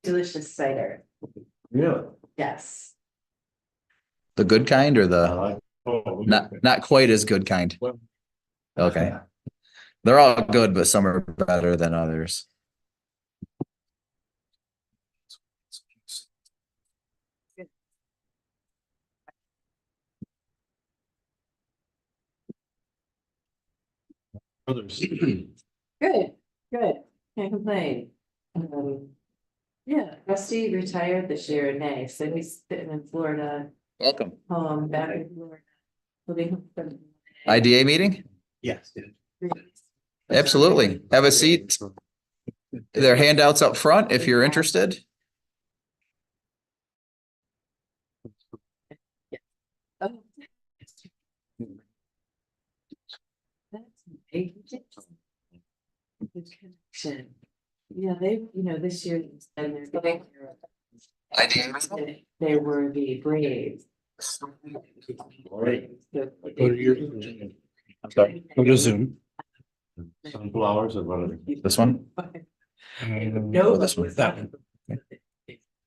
delicious cider. Really? Yes. The good kind or I the like. Oh, not quite as good kind? Well- Okay. They're all good, but some are better than others. Others. Good, good. Can't complain. Yeah, Rusty retired this year in May, so he's sitting in Florida, Welcome. back in Florida. Living from IDA meeting? Yes. Absolutely. Have a seat. There are handouts up front if you're interested. Oh. That's a good connection. Yeah, this year and they were the Braves. Right. Go to your, I'm sorry. go to Zoom. Sunflowers or whatever. This one? No, Oh, this one. That one.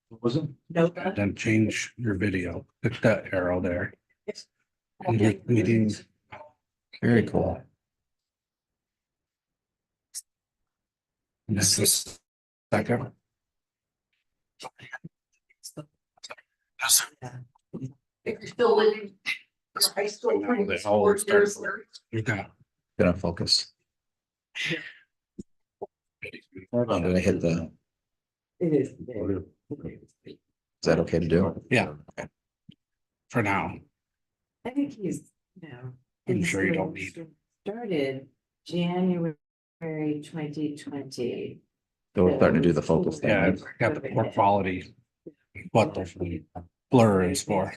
What was it? No. Then change your video. Click that arrow there. And your meetings. Very cool. And this is second. If you're still living your high school. Now they all start. You got. Gonna focus. Oh, did I hit the, It is. is that okay to do? Yeah. For now. I think he's, I'm sure you don't need. Started January 2020. So we're starting to do the focus thing. Yeah, right? I got the poor quality. What the blur is for.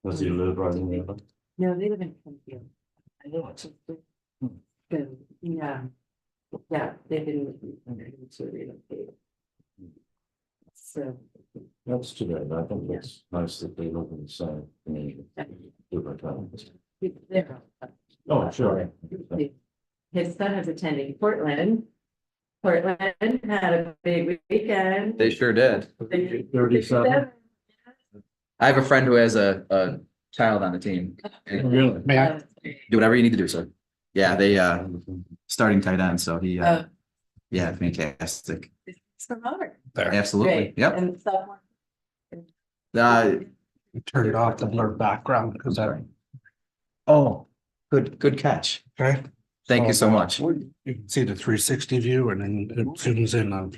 Does he live right in there? No, they live in Plainfield. I know it's. Good, yeah. Yeah, they've been to relocate. So. That's too bad. I think it's nice that they live in the same community. Different times. They're- Oh, sure. His son is attending Portland. Portland had a big weekend. They sure did. 37. I have a friend who has a child on the team. Really? May I? Do whatever you need to do, sir. Yeah, they starting tight end, so he Uh, yeah, fantastic. It's from Harvard. There. Absolutely. Great. Yep. And sophomore. Uh, Turn it off the blur background because I. oh, good catch. Okay. Thank you so much. You can see the 360 view and then it zooms in on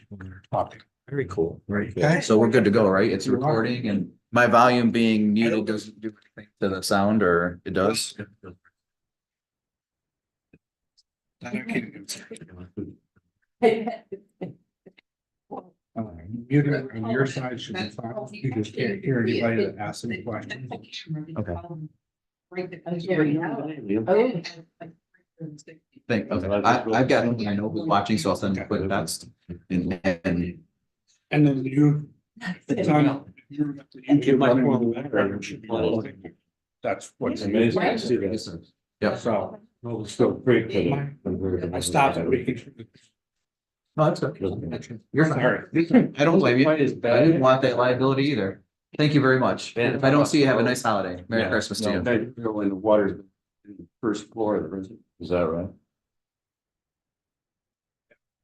talking. Very cool. Very cool. Okay. So we're good to go, right? It's recording and my volume being muted doesn't do anything to the sound, or it does? Muted on your side should be fine. You just can't hear anybody that asks any questions. Okay. Oh. Okay, I've got, I know who's watching, so I'll send a quick text. And And then you. It's on your YouTube running in the background. That's what's Amazing amazing. to see that. Yep. So Well, it's still great. I stopped at Ricky. No, that's good. You're Sorry. fine. I don't blame you. I didn't want that liability either. Thank you very much. If I don't see you, have a nice holiday. Merry Christmas to you. No, in the water, the first floor of the prison. Is that right?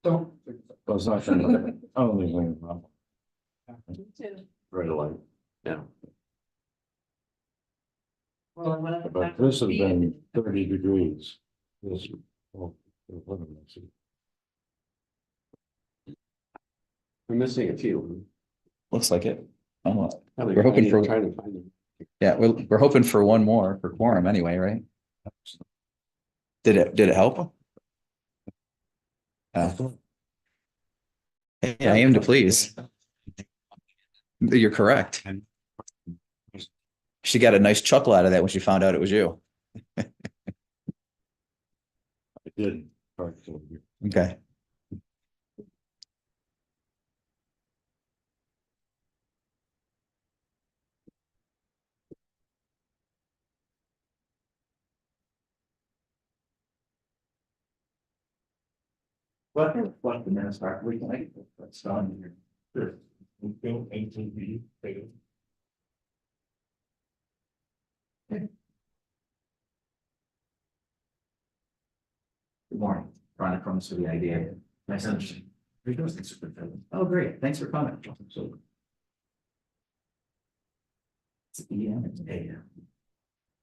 Don't. Oh, it's not. I don't think anything wrong. Right away. Yeah. But this has been 30 degrees. This. We're missing a few. Looks like it. Oh, we're hoping for, Trying to find them. yeah, we're hoping for one more for quorum anyway, right? Did it help? Hey, I am to please. You're correct. She got a nice chuckle out of that when she found out it was you. I did. Okay. What the minutes are, we can make it, that's done here. Sure. Good morning, Ron Chronis for the idea. Nice understanding. Oh, great, thanks for coming. So. It's EM and AM.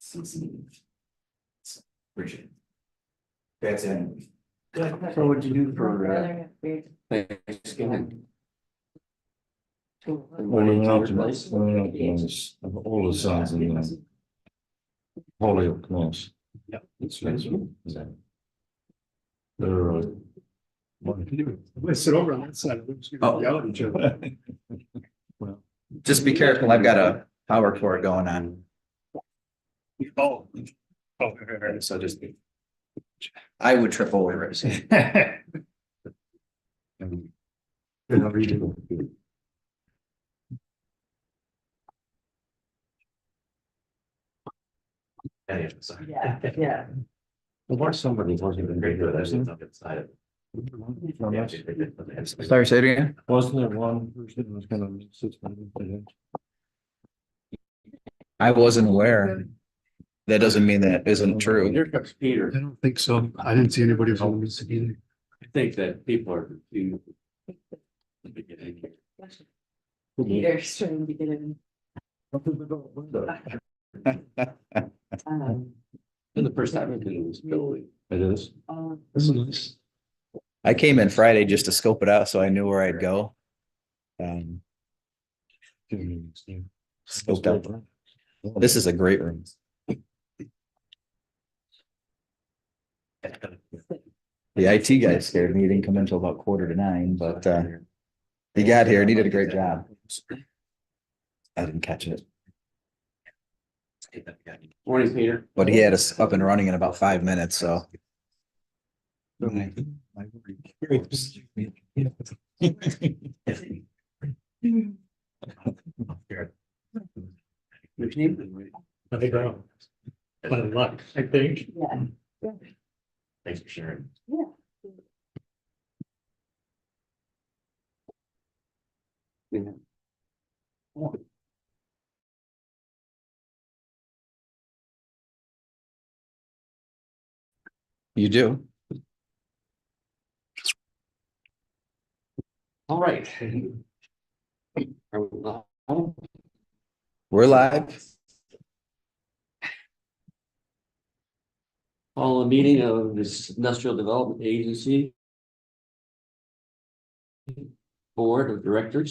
CC. Appreciate it. That's it. So what'd you do for Thanksgiving? Well, we went out to all the sons in Holy of Knows. Yeah. It's nice. They're I sit over on that side of it. Oh. Yell at each other. Just be careful. I've got a power cord going on. Oh. Oh, So just. I would trip over it. Yeah, yeah. Well, somebody wasn't even very good, I was inside. Sorry, say it again. Wasn't there one person who was gonna sit? I wasn't aware. That doesn't mean that isn't true. Here comes Peter. I don't think so. I didn't see anybody from this either. I think that people are. Peter's trying to get in. And the first time I've been in this building. It is. This is nice. I came in Friday just to scope it out, so I knew where I'd go. Scoped out. This is a great room. The IT guy scared me. He didn't come in until about 8:45, but he got here and he did a great job. I didn't catch it, Morning, Peter. but he had us up and running in about 5 minutes, so. I think I'm. But luck, I think. Yeah. Thanks for sharing. Yeah. You do? All right. Are we live? We're live. Call a meeting of this Industrial Development Agency. Board of Directors.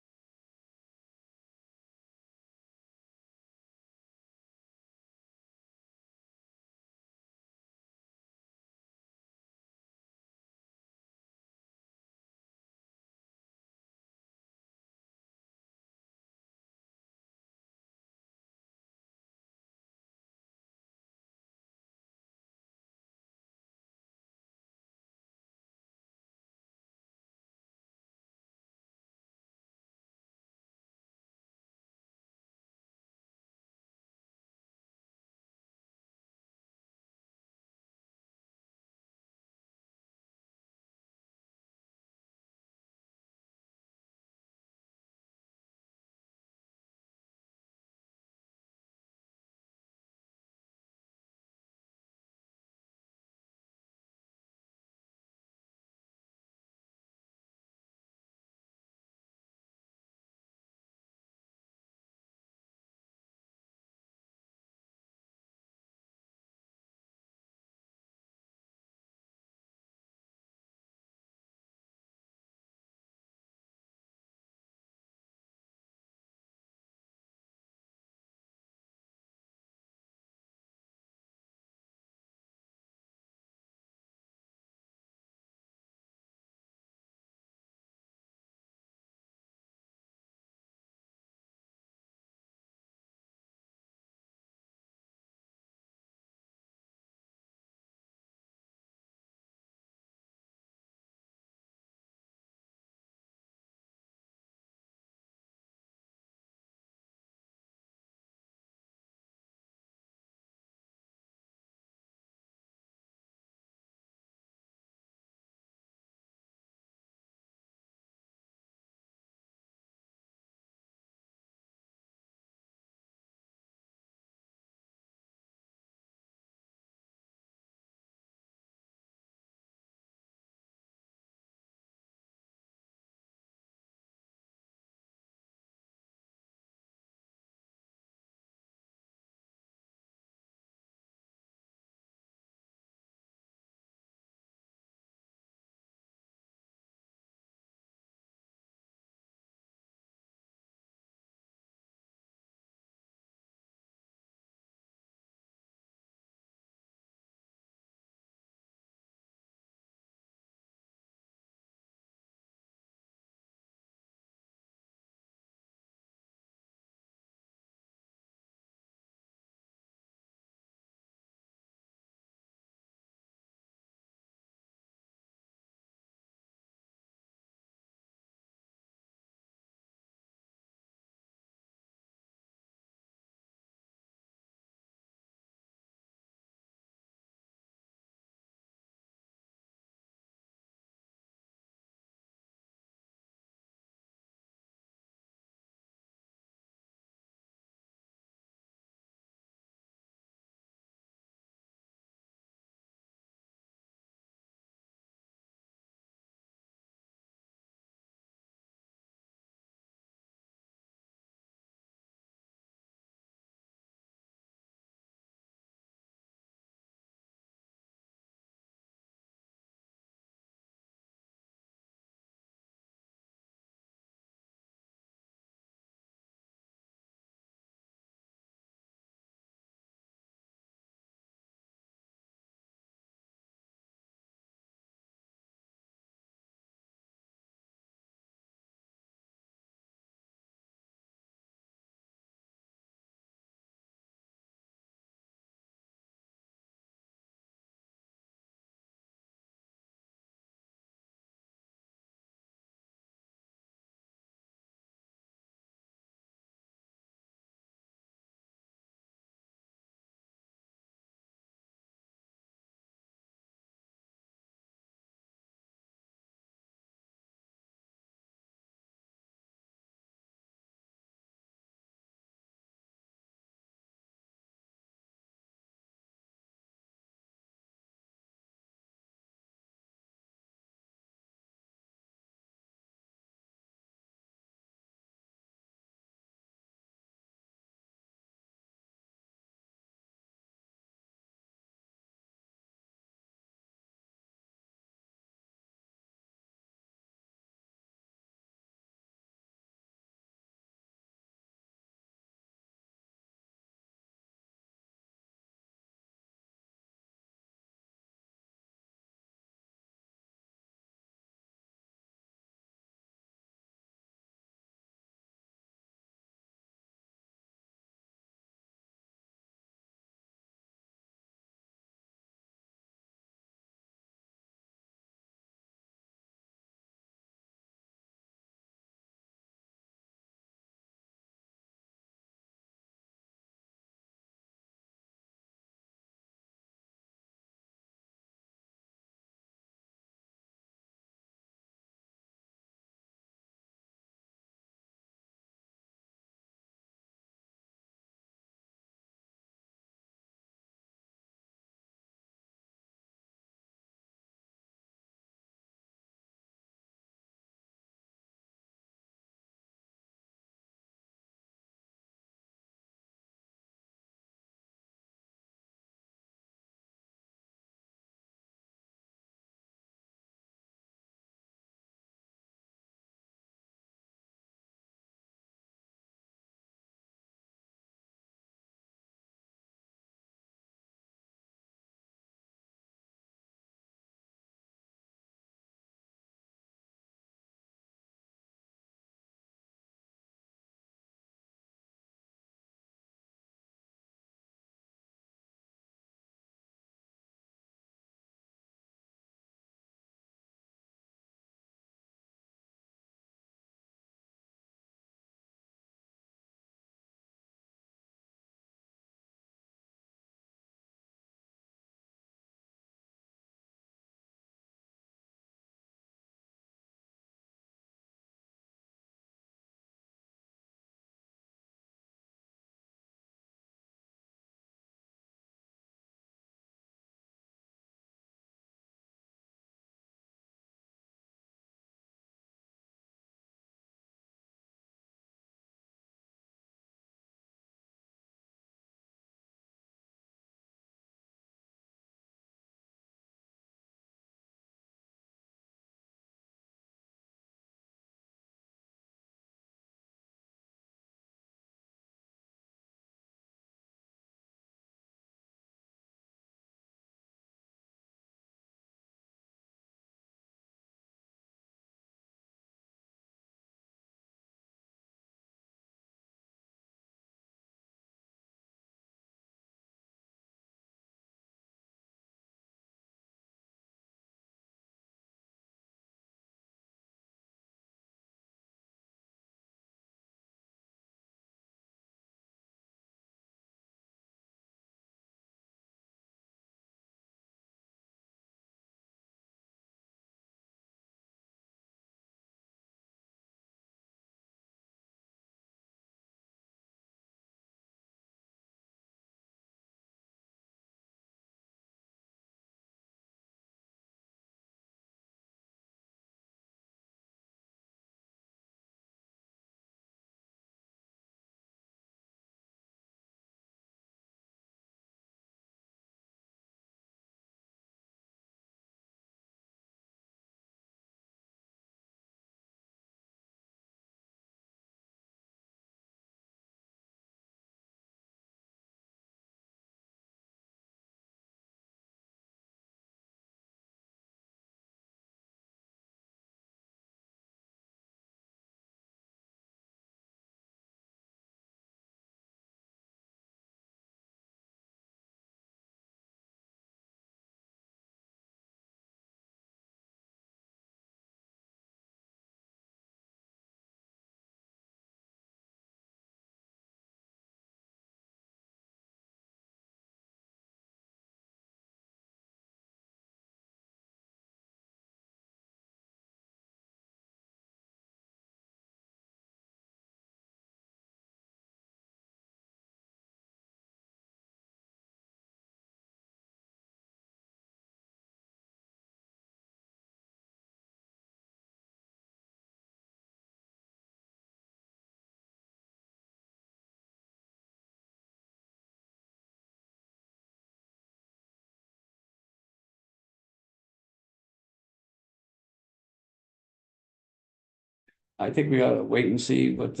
I think we ought to wait and see what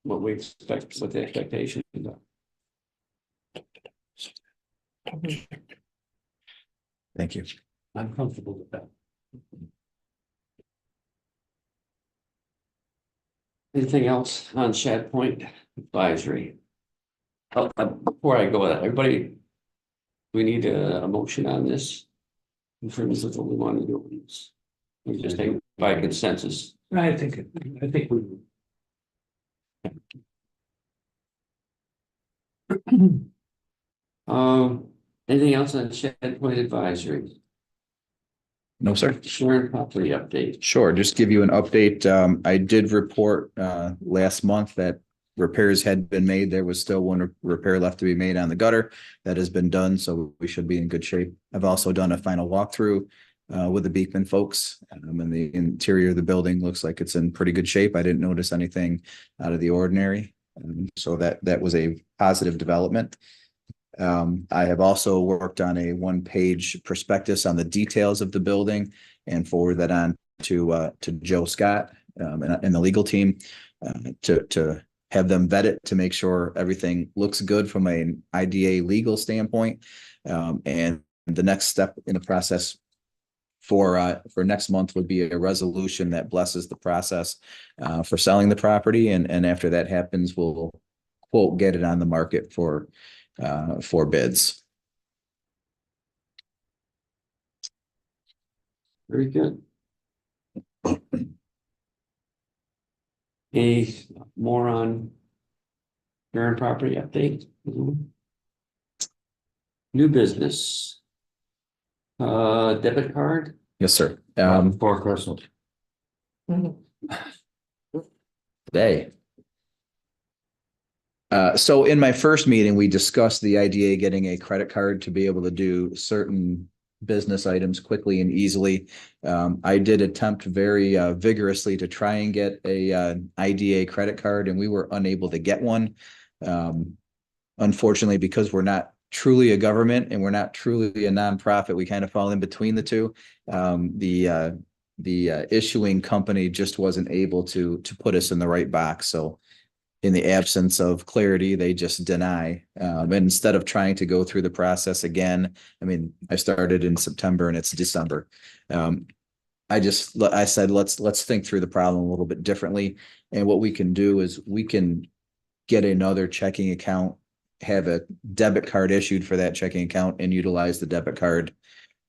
we expect, what the expectations are. Thank you. I'm comfortable with that. Anything else on Shad Point Advisory? Oh, before I go, everybody, we need a motion on this in terms of what we want to do. We just think by consensus. I think we. Anything else on Shad Point Advisory? No, sir. Sharon property update. Sure, just give you an update. I did report last month that repairs had been made. There was still one repair left to be made on the gutter. That has been done, so we should be in good shape. I've also done a final walkthrough with the Beekman folks. And the interior of the building looks like it's in pretty good shape. I didn't notice anything out of the ordinary. So that was a positive development. I have also worked on a one-page prospectus on the details of the building and forward that on to Joe Scott and the legal team to have them vet it to make sure everything looks good from an IDA legal standpoint. And the next step in the process for next month would be a resolution that blesses the process for selling the property. And after that happens, we'll quote, get it on the market for bids. Very good. Any more on Sharon property update? New business. Debit card? Yes, sir. For Christmas. Today. So in my first meeting, we discussed the idea of getting a credit card to be able to do certain business items quickly and easily. I did attempt very vigorously to try and get a IDA credit card, and we were unable to get one. Unfortunately, because we're not truly a government and we're not truly a nonprofit, we kind of fall in between the two. The issuing company just wasn't able to put us in the right box. So in the absence of clarity, they just deny. And instead of trying to go through the process again, I mean, I started in September and it's December. I said, let's think through the problem a little bit differently. And what we can do is we can get another checking account, have a debit card issued for that checking account and utilize the debit card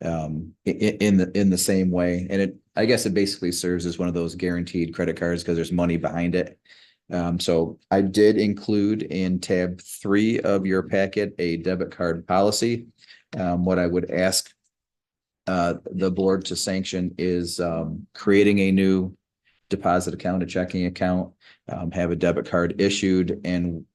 in the same way. And I guess it basically serves as one of those guaranteed credit cards because there's money behind it. So I did include in tab 3 of your packet a debit card policy. What I would ask the board to sanction is creating a new deposit account, a checking account, have a debit card issued, and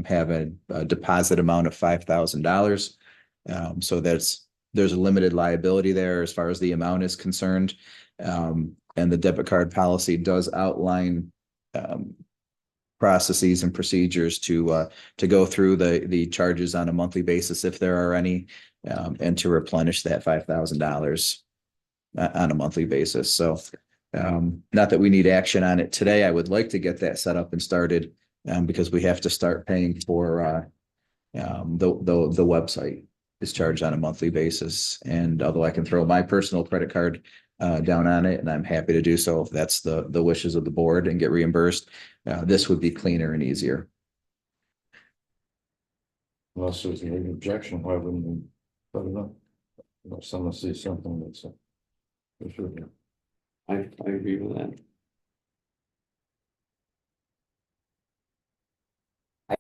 have a deposit amount of $5,000. So there's a limited liability there as far as the amount is concerned. And the debit card policy does outline processes and procedures to go through the charges on a monthly basis if there are any, and to replenish that $5,000 on a monthly basis. So not that we need action on it today. I would like to get that set up and started because we have to start paying for the website is charged on a monthly basis. And although I can throw my personal credit card down on it, and I'm happy to do so if that's the wishes of the board and get reimbursed, this would be cleaner and easier. Unless there's any objection, why wouldn't we put it up? If someone sees something that's we should do. I agree with that.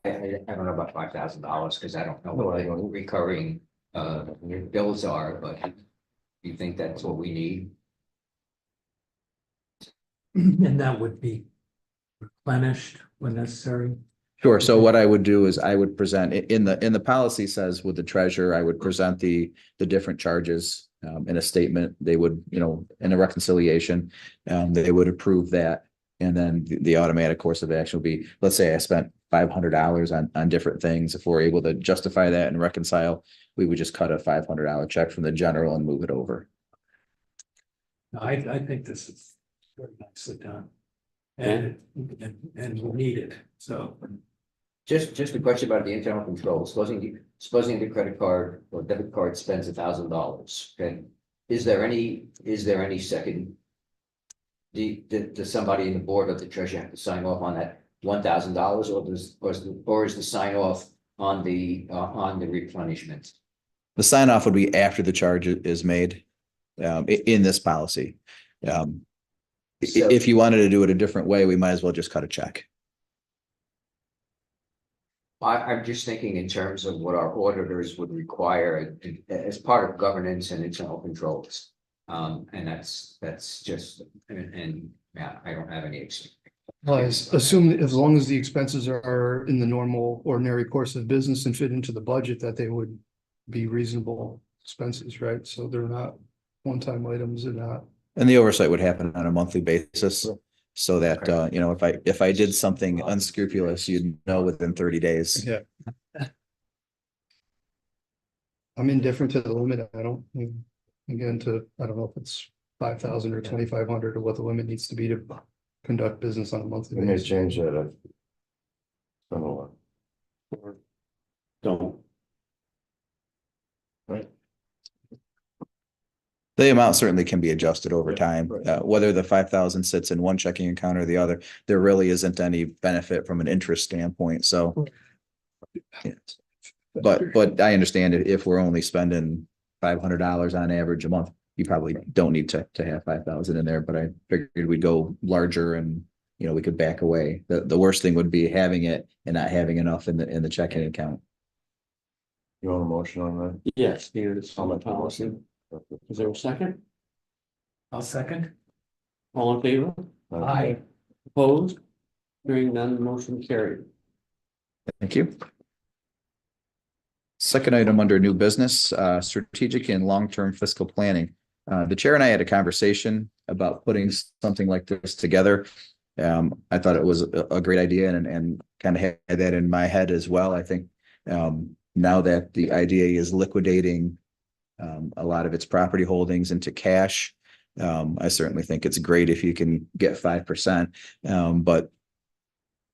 I don't know about $5,000 because I don't know No, what I the don't. recurring bills are, but do you think that's what we need? And that would be replenished when necessary. Sure. So what I would do is I would present in the policy says with the treasurer, I would present the different charges in a statement. They would, in a reconciliation, they would approve that. And then the automatic course of action would be, let's say I spent $500 on different things. If we're able to justify that and reconcile, we would just cut a $500 check from the general and move it over. I think this is very nicely done. and we need it, so. Just a question about the internal control. Supposing the credit card or debit card spends $1,000, okay? Is there any second? Does somebody in the board of the treasurer have to sign off on that $1,000, or is the sign off on the replenishment? The sign off would be after the charge is made in this policy. If you wanted to do it a different way, we might as well just cut a check. I'm just thinking in terms of what our auditors would require as part of governance and internal controls. And that's just, and yeah, I don't have any experience. Well, I assume that as long as the expenses are in the normal ordinary course of business and fit into the budget, that they would be reasonable expenses, right? So they're not one-time items, they're not. And the oversight would happen on a monthly basis. So that, you know, if I did something unscrupulous, you'd know within 30 days. Yeah. I'm indifferent to the limit. I don't, again, I don't know if it's 5,000 or 2,500 or what the limit needs to be to conduct business on a monthly We may basis. change that. I don't know. Don't. Right. The amount certainly can be adjusted over Yeah, time, right. whether the 5,000 sits in one checking account or the other, there really isn't any benefit from an interest standpoint, so. Yeah. But I understand if we're only spending $500 on average a month, you probably don't need to have 5,000 in there, but I figured we'd go larger and, you know, we could back away. The worst thing would be having it and not having enough in the checking account. You want a motion on that? Yes, here's on the policy. Is there a second? I'll second. All in favor? Aye. Opposed? Hearing none, motion carried. Thank you. Second item under new business, strategic and long-term fiscal planning. The chair and I had a conversation about putting something like this together. I thought it was a great idea and kind of had that in my head as well. I think now that the IDA is liquidating a lot of its property holdings into cash, I certainly think it's great if you can get 5%. But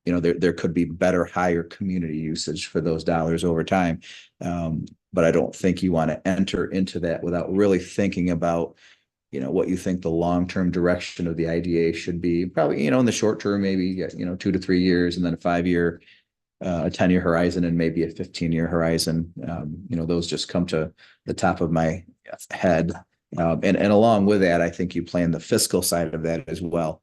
you know, there could be better, higher community usage for those dollars over time. But I don't think you want to enter into that without really thinking about, you know, what you think the long-term direction of the IDA should be. Probably, you know, in the short term, maybe, you know, 2 to 3 years, and then a 5-year, a 10-year horizon, and maybe a 15-year horizon. You know, those just come to the top of my head. And along with that, I think you plan the fiscal side of that as well.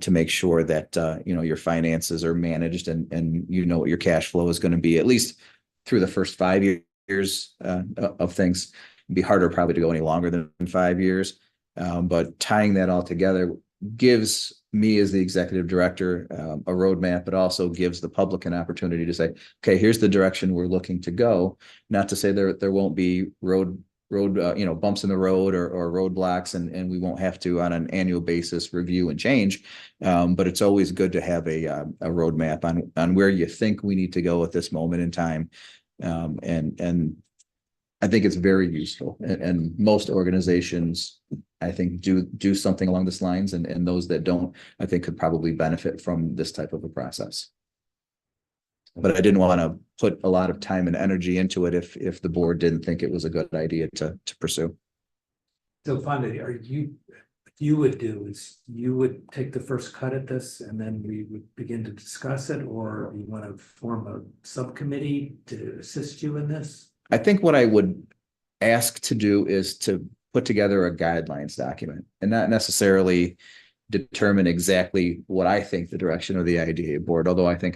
To make sure that, you know, your finances are managed and you know what your cash flow is going to be, at least through the first 5 years of things. It'd be harder probably to go any longer than 5 years. But tying that all together gives me as the executive director a roadmap, but also gives the public an opportunity to say, okay, here's the direction we're looking to go. Not to say there won't be road you know, bumps in the road or roadblocks, and we won't have to on an annual basis review and change. But it's always good to have a roadmap on where you think we need to go at this moment in time. And I think it's very useful, and most organizations, I think, do something along these lines, and those that don't, I think, could probably benefit from this type of a process. But I didn't want to put a lot of time and energy into it if the board didn't think it was a good idea to pursue. So Fonda, you would do is you would take the first cut at this and then we would begin to discuss it, or you want to form a subcommittee to assist you in this? I think what I would ask to do is to put together a guidelines document and not necessarily determine exactly what I think the direction of the IDA board, although I think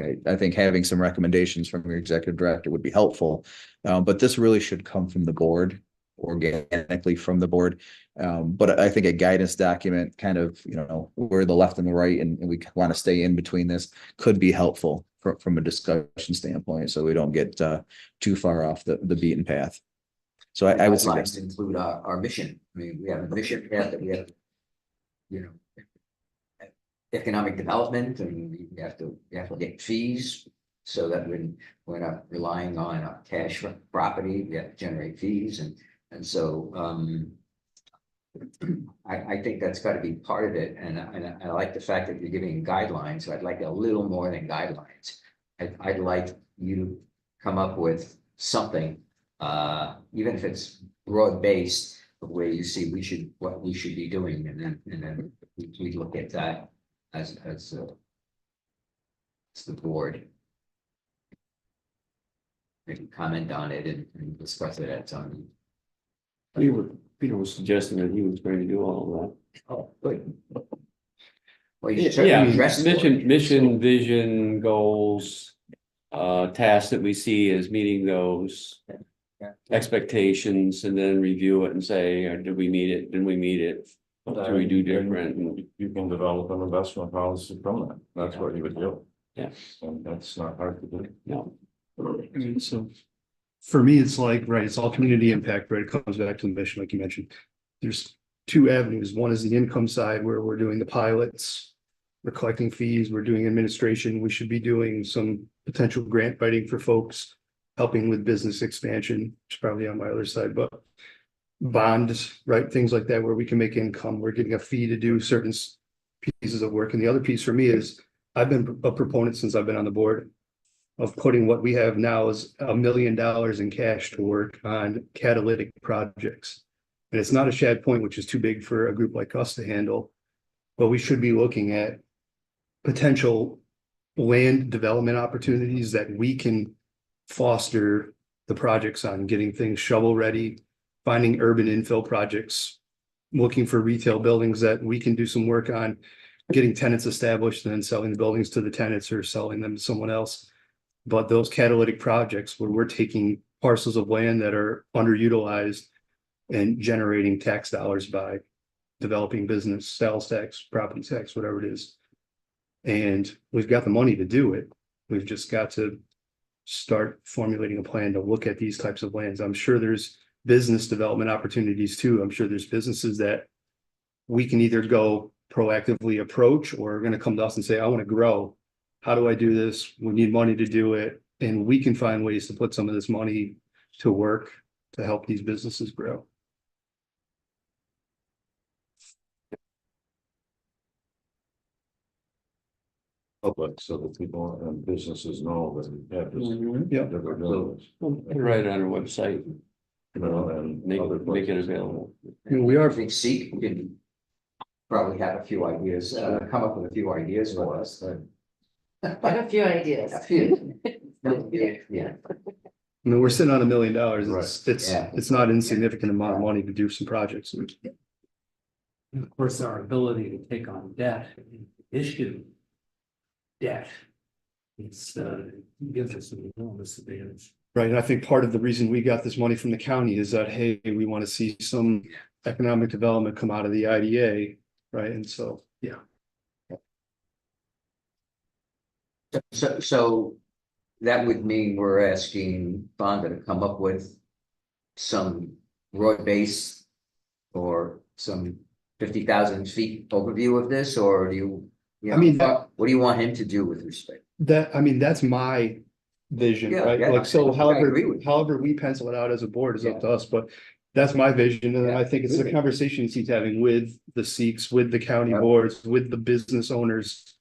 having some recommendations from your executive director would be helpful. But this really should come from the board, organically from the board. But I think a guidance document, kind of, you know, where the left and the right, and we want to stay in between this, could be helpful from a discussion standpoint, so we don't get too far off the beaten path. So I would suggest include our mission. I mean, we have a mission path that we have, you know, economic development, and we have to get fees so that when we're not relying on cash property, we have to generate fees, and so I think that's gotta be part of it, and I like the fact that you're giving guidelines, I'd like a little more than guidelines. I'd like you to come up with something, even if it's broad-based, of where you see what we should be doing, and then we look at that as the board. Maybe comment on it and discuss it at some. Peter was suggesting that he was going to do all Oh, good. Well, of you that. should Yeah, address mission, vision, goals, tasks that we see as meeting those expectations, and then review it and say, did we meet it? Didn't we meet it? What do we do different? And You can develop an investment policy from that. That's what you would do. Yeah. And that's not hard to do. no, I mean, so for me, it's like, right, it's all community impact, right? It comes back to the mission, like you mentioned. There's two avenues. One is the income side where we're doing the pilots. We're collecting fees, we're doing administration. We should be doing some potential grant writing for folks, helping with business expansion, which is probably on my other side, but bonds, right? Things like that where we can make income. We're getting a fee to do certain pieces of work. And the other piece for me is I've been a proponent since I've been on the board of putting what we have now is $1 million in cash to work on catalytic projects. And it's not a Shad Point, which is too big for a group like us to handle, but we should be looking at potential land development opportunities that we can foster the projects on, getting things shovel ready, finding urban infill projects, looking for retail buildings that we can do some work on, getting tenants established and then selling the buildings to the tenants or selling them to someone else. But those catalytic projects where we're taking parcels of land that are underutilized and generating tax dollars by developing business, sales tax, property tax, whatever it is. And we've got the money to do it. We've just got to start formulating a plan to look at these types of lands. I'm sure there's business development opportunities too. I'm sure there's businesses that we can either go proactively approach or are going to come to us and say, I want to grow. How do I do this? We need money to do it. And we can find ways to put some of this money to work to help these businesses grow. Public, so that people and businesses know that we have this. Yeah. that we're doing this, we'll put it right on our website, you know, and make other it places. available. We I are, think Seek can probably have a few ideas, come up with a few ideas for us. I have a few ideas. A few. Yeah. I mean, we're sitting on $1 million. It's Yeah. it's not an insignificant amount of money to do some projects. And of course, our ability to take on debt, issue debt. It's gives us an enormous advantage. Right, and I think part of the reason we got this money from the county is that, hey, we want to see some economic development come out of the IDA, right? And so, yeah. So that would mean we're asking Fonda to come up with some broad base or some 50,000 feet overview of this, or do you? I mean, What do you want him to do with respect? That's my vision, Yeah, right? yeah, Like, so I agree with you. however we pencil it out as a board is up to us, but that's my vision. And then Yeah, I think it's the absolutely. conversations he's having with the Sikhs, with the county Yeah. boards, with the business owners,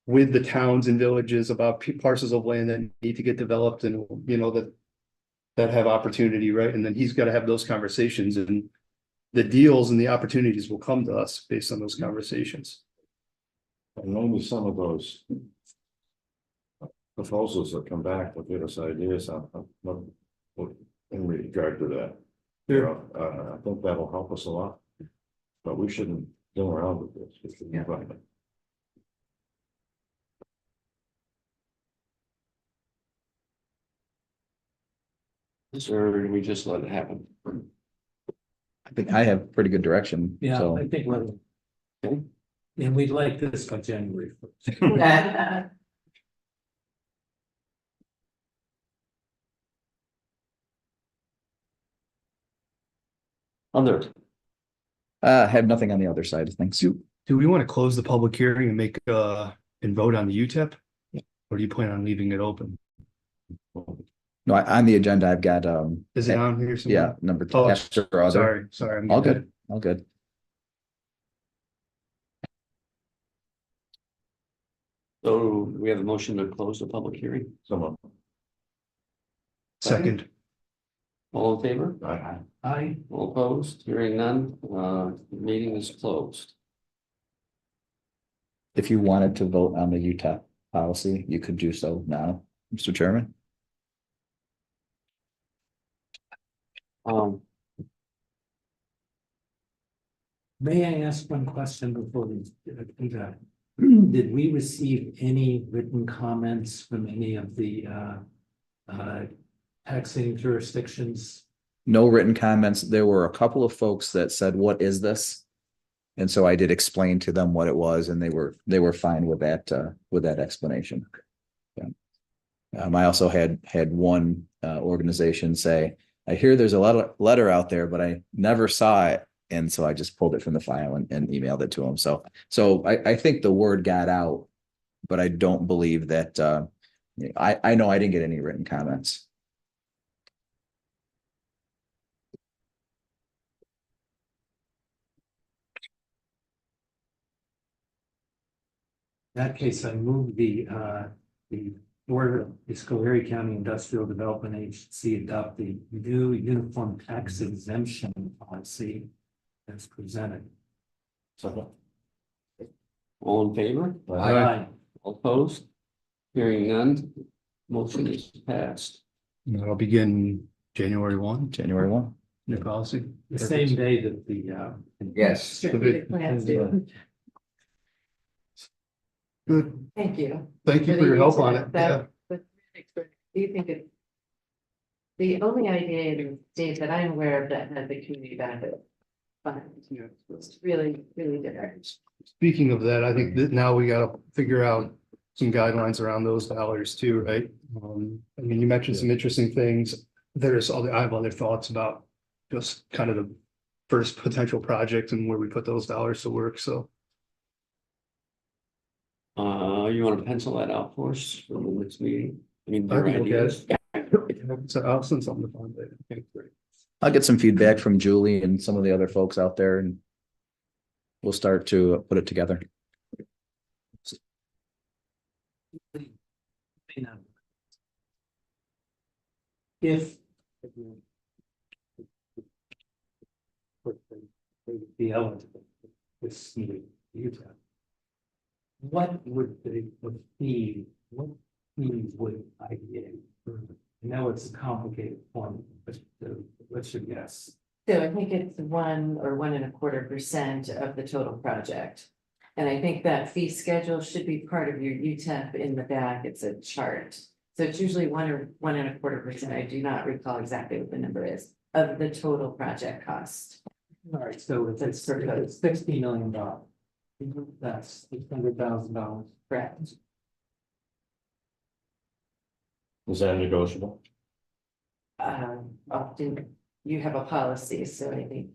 with the towns and villages about parcels of land that need to get developed and, you know, that have opportunity, right? And then he's got to have those conversations, and the deals and the opportunities will come to us based on those conversations. And maybe some of those proposals that come back will give us ideas on what in regard to that. You know, I think that'll help us a lot. But we shouldn't go around with this. We should Yeah. find it. Or do we just let it happen? I think I have pretty good direction. Yeah, So I think we're. Okay. And we'd like this by January 1st. Other, I have nothing on the other side of things. Do we want to close the public hearing and make and vote on the UTEP? Or do you plan on leaving it open? No, on the agenda, I've got, Is it on here somewhere? yeah, number two. Oh, after other. Sorry, I'm All good, all good. So we have a motion to close the public hearing. Someone, Second, All in favor? I, All opposed? Hearing none, meeting is closed. If you wanted to vote on the Utah policy, you could do so now, Mr. Chairman. may I ask one question before we do that? Did we receive any written comments from any of the taxing jurisdictions? No written comments. There were a couple of folks that said, "What is this?" And so I did explain to them what it was, and they were fine with that explanation. Yeah. I also had one organization say, "I hear there's a letter out there, but I never saw it." And so I just pulled it from the file and emailed it to them. So I think the word got out, but I don't believe that I know I didn't get any written comments. In that case, I move the Board of the Schoharie County Industrial Development Agency adopt the new uniform tax exemption policy as presented. second. All in favor? Aye. All opposed? Hearing none, motion is passed. and that'll begin January 1, January 1. new policy. The same day that the Yes, Strategic plans do. Good, Thank you. thank you for your help on it. Yeah. Do you think it? The only idea in the state that I'm aware of that has the community benefit fund, it's really, really different. Speaking of that, I think that now we gotta figure out some guidelines around those dollars too, right? I mean, you mentioned some interesting things. I have other thoughts about just kind of the first potential project and where we put those dollars to work, so. You want to pencil that out for us for the next meeting? I mean, I your can look at ideas. So I'll send something to Fonda. Okay, great. I'll get some feedback from Julie and some of the other folks out there, and we'll start to put it together. if be eligible this Utah. What would the fee, what fees would I get? I know it's a complicated form, but what's your guess? So I think it's 1 or 1.25% of the total project. And I think that fee schedule should be part of your UTEP in the back. It's a chart. So it's usually 1 or 1.25%. I do not recall exactly what the number is of the total project cost. All right, so if it's $60 million. That's $600,000. Correct. Is that negotiable? Often you have a policy, so I think,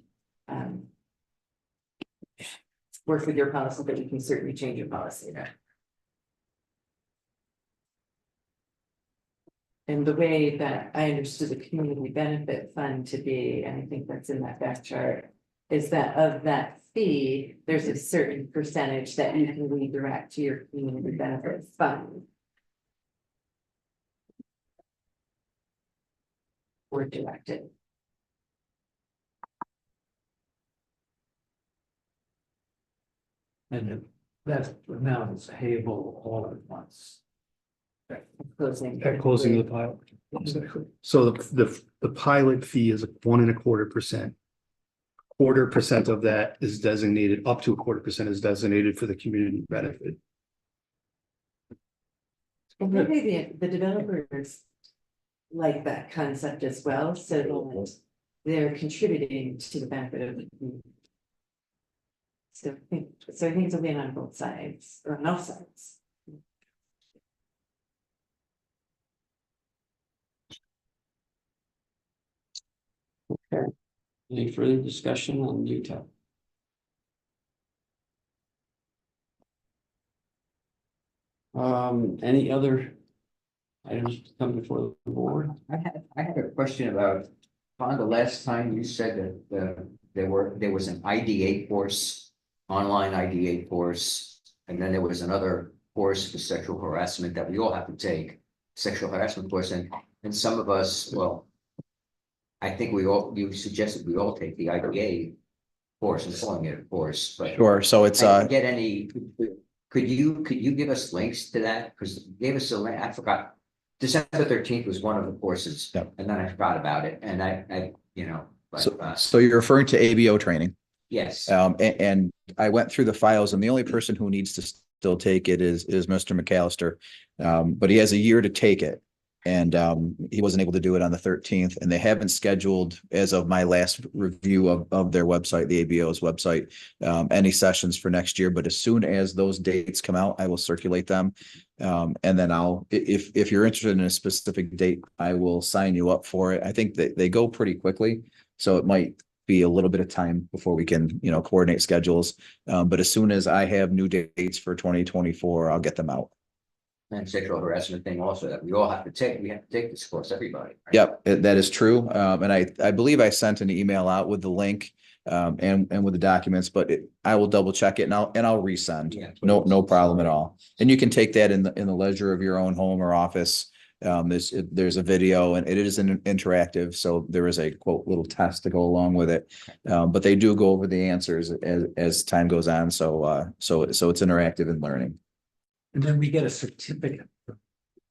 work with your policy, but you can certainly change your policy. And the way that I understood the community benefit fund to be, and I think that's in that back chart, is that of that fee, there's a certain percentage that you can redirect to your community benefit fund. Or directed. And that amount is payable all at once. Closing. At closing of the pilot. Exactly. So the pilot fee is 1.25%. 1/4% of that is designated, up to 1/4% is designated for the community benefit. And maybe the developers like that concept as well, so that they're contributing to the benefit of the community. So I think it's a win on both sides, or on all sides. Okay. Any further discussion on Utah? Any other items to come before the board? I had a question about, Fonda, last time you said that there was an IDA course, online IDA course, and then there was another course for sexual harassment that we all have to take, sexual harassment course, and some of us, well, I think you suggested we all take the IPA course, and calling it a course, but. Sure, so it's, I didn't get any, could you give us links to that? Because you gave us a link, I forgot. December 13th was one of the courses, Yep. and then I forgot about it, and I, so you're referring to ABO training. yes. And I went through the files, and the only person who needs to still take it is Mr. McAllister. But he has a year to take it. And he wasn't able to do it on the 13th, and they haven't scheduled, as of my last review of their website, the ABO's website, any sessions for next year. But as soon as those dates come out, I will circulate them. And then if you're interested in a specific date, I will sign you up for it. I think that they go pretty quickly, so it might be a little bit of time before we can, coordinate schedules. But as soon as I have new dates for 2024, I'll get them out. And sexual harassment thing also, that we all have to take, we have to take this course, everybody. Right? Yep, that is true. And I believe I sent an email out with the link and with the documents, but I will double check it and I'll resend. Yeah. No problem at all. And you can take that in the leisure of your own home or office. There's a video, and it is an interactive, so there is a quote little test to go along with it. But they do go over the answers as time goes on. So it's interactive and learning. And then we get a certificate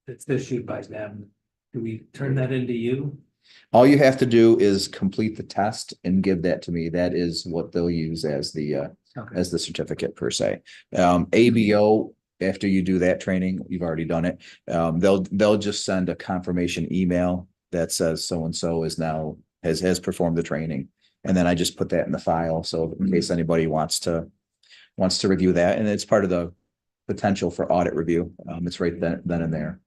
that's issued by them. Do we turn that into you? All you have to do is complete the test and give that to me. That is what they'll use as the certificate per se. ABO, after you do that training, you've already done it. They'll just send a confirmation email that says so-and-so is now has performed the training. And then I just put that in the file. So in case anybody wants to review that, and it's part of the potential for audit review. It's right then and there.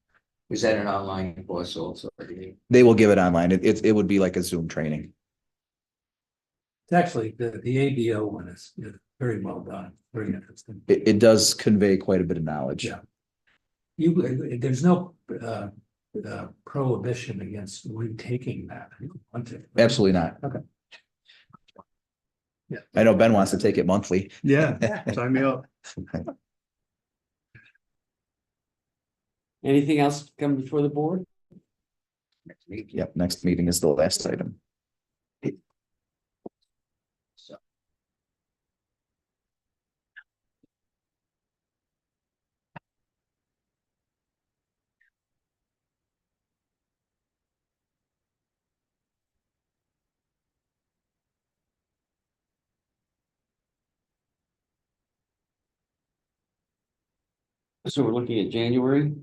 Was that an online course also? They will give it online. It would be like a Zoom training. It's actually, the ABO one is very well done, very interesting. It does convey quite a bit of knowledge. Yeah. There's no prohibition against retaking that. You want to. Absolutely not. Okay. Yeah. I know Ben wants to take it monthly. Yeah, sign me up. Anything else come before the board? Yep, next meeting is the last item. So we're looking at January.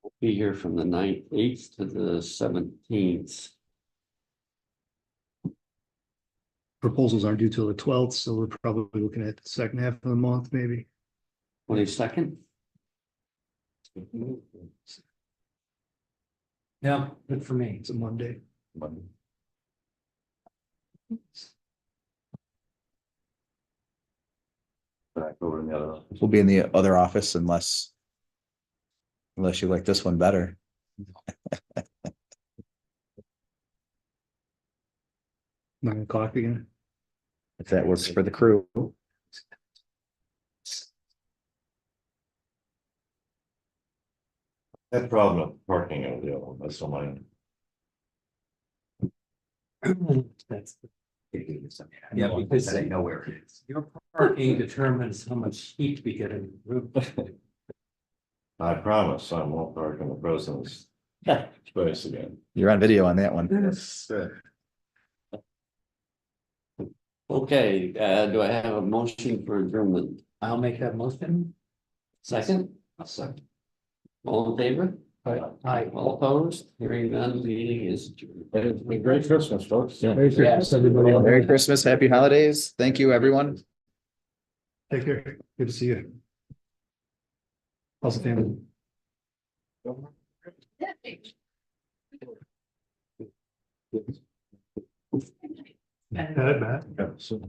We'll be here from the 8th to the 17th. Proposals aren't due till the 12th, so we're probably looking at the second half of the month, maybe. 22nd. Yeah, good for me. It's a Monday. Back over in the other. We'll be in the other office unless you like this one better. 9 o'clock again. If that works for the crew. That problem of parking out there, that's on mine. That's. Yeah, because I I know where it is. Your parking determines how much heat we get in the room. I promise I won't park in the president's space again. You're on video on that one. Yes. Okay, do I have a motion for adjournment? I'll make that motion. Second? I'll second. All in favor? Aye. All opposed? Hearing none, meeting is adjourned. Merry Christmas, folks. Yes, everybody. Merry Christmas, happy holidays. Thank you, everyone. Take care. Good to see you. How's the family? Bad, bad. Yeah, so-